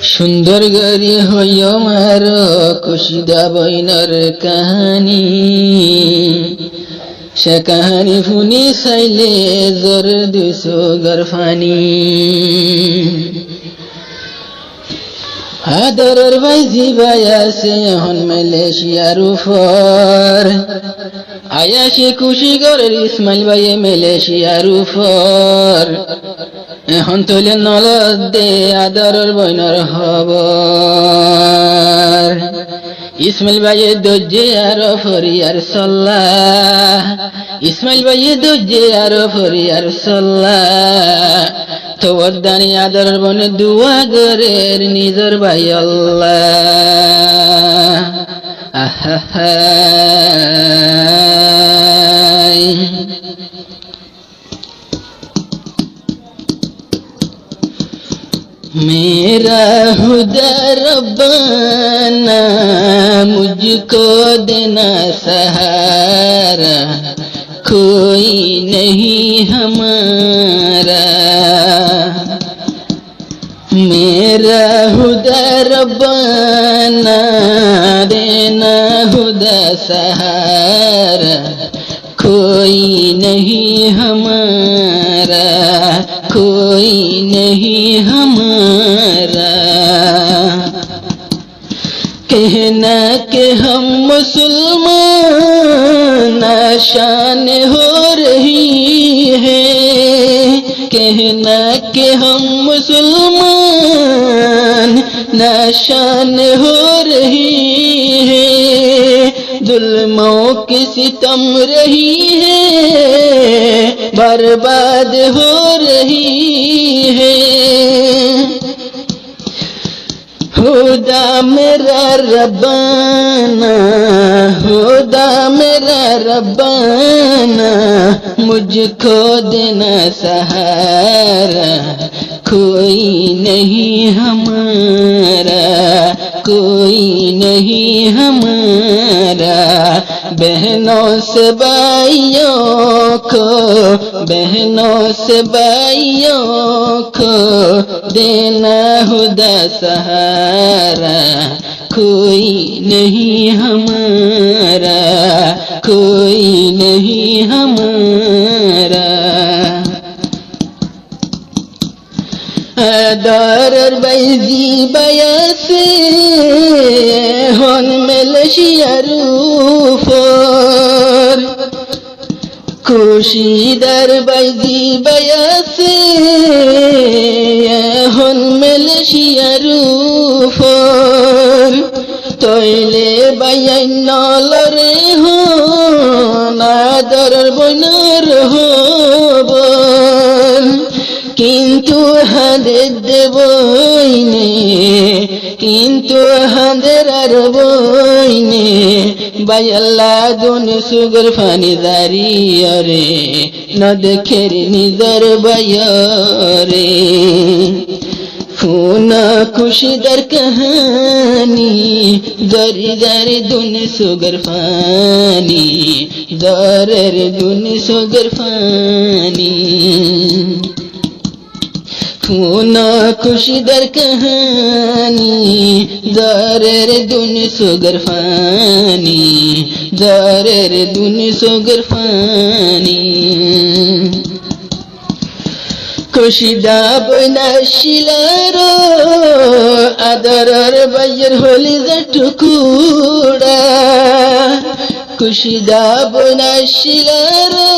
সুন্দর গরি হইও মার কুশিদা বইনর কাহানি সে কাহানি ফুনি চাইলে জোর দুইশো গরফানি আদরের ভাইজি ভাই আছে এখন মালয়েশিয়ার উপর আয়াসে খুশি গরের ইসমাইল ভাইয়ে মালয়েশিয়ার উপর এখন তোলে নলদ দে আদরের বইনর খবর ইসমাইল ভাইয়ে দজ্জে আর ফরিয়ার সাল্লাহ ইসমাইল ভাইয়ে দজ্জে আর ফরিয়ার সাল্লাহ তো ওদানি আদরের বনে দুয়া গরের নিজর ভাই আল্লাহ আহা मेरा खुदा रब्बाना मुझको देना सहारा कोई नहीं हमारा मेरा खुदा रब्बाना देना खुदा सहारा कोई नहीं हमारा कोई नहीं हमारा कहना कि हम मुसलमान नाशान हो रही है कहना कि हम मुसलमान नाशान हो रही है जुल्मों की सितम रही है बर्बाद हो रही है खुदा मेरा रब्बाना खुदा मेरा रब्बाना मुझको देना सहारा कोई नहीं हमारा कोई नहीं हमारा बहनों से भाइयों को बहनों से भाइयों को देना खुदा सहारा कोई नहीं हमारा कोई नहीं हमारा আদরের বাইজি বায়াসে হন মালয়েশিয়ার উপর খুশিদার বাইজি বায়াসে হন মালয়েশিয়ার উপর তৈলে বাইয়াই নলরে হন আদরের বইনার হবর কিন্তু হাদের দেবইনে কিন্তু হাদের আর বইনে বাইল্লা দুনি সুগর ফানি দারিয়রে ন দেখের নিজর বাইরে ফুনা খুশিদার কাহানি দরি দারে দুনি সুগর ফানি দরের দুনি সুগর ফানি खूना खुशीदर कहानी दारेर दुन सुगर फानी दारेर दुन सुगर फानी खुशीदा बना शिलारो आदरर बायर होली जटुकुड़ा खुशीदा बना शिलारो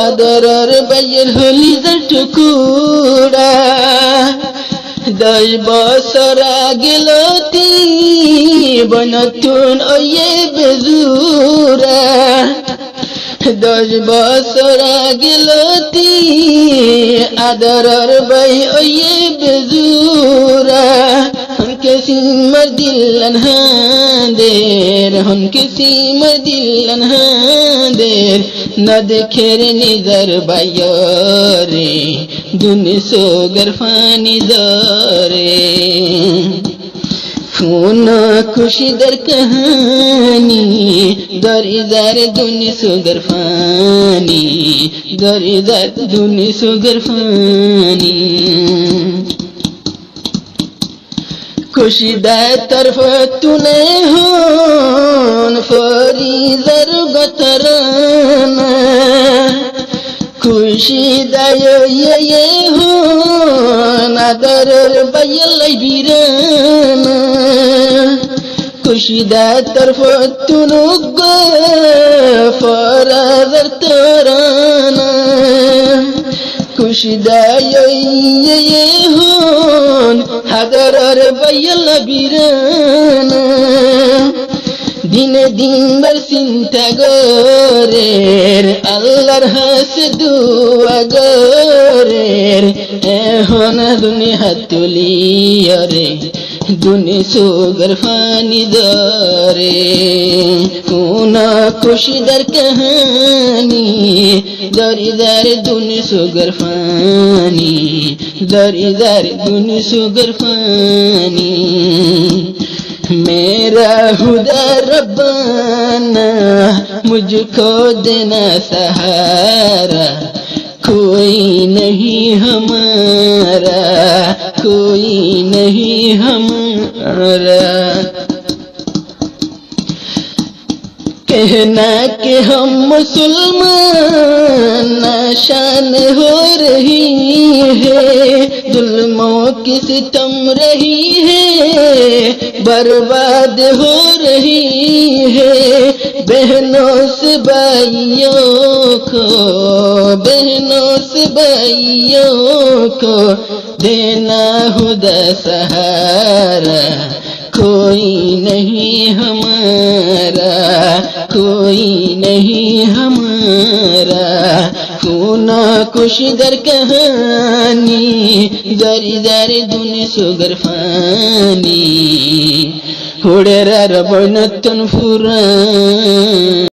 आदरर बायर होली जटुकुड़ा 10 বছর আগেলতি বনতুন ওয়ে বেজুরা 10 বছর আগেলতি আদরর বাই ওয়ে বেজুরা हमके सीमर दिलन हांदेर हमके सीमर दिलन हांदेर न देखेर निजर बायोरे दुनि सो गरफानी दरे खूना खुशीदर कहानी दरिदार दुनि सो गरफानी दरिदार दुनि सो गरफानी کشیدہ طرف تونے ہون فریزر گترانا کشیدہ یہ ہون ادرر بیل بیرانا کشیدہ طرف تنگ فرازر ترانا کشیدہ یہ ہون حضرر بیل بیرانا دین دین بر سنتا گوریر اللہ حس دعا گوریر اہون دنیا تلی رے دنیا سوگر فانی دارے کونا خوشی در کہانی داری دار دنیا سوگر فانی داری دار دنیا سوگر فانی میرا خدا ربانا مجھ کو دینا سہارا کوئی نہیں ہمارا کوئی نہیں ہمارا کہنا کہ ہم مسلمان ناشان ہو رہی ہے ظلموں کی ستم رہی ہے برباد ہو رہی ہے بہنوں سے بھائیوں کو بہنوں سے بھائیوں کو دینا خدا سہارا کوئی نہیں ہمارا کوئی نہیں ہمارا کونا کشی در کہانی داری داری دنیا سوگر فانی ہوڑے ربنتن فران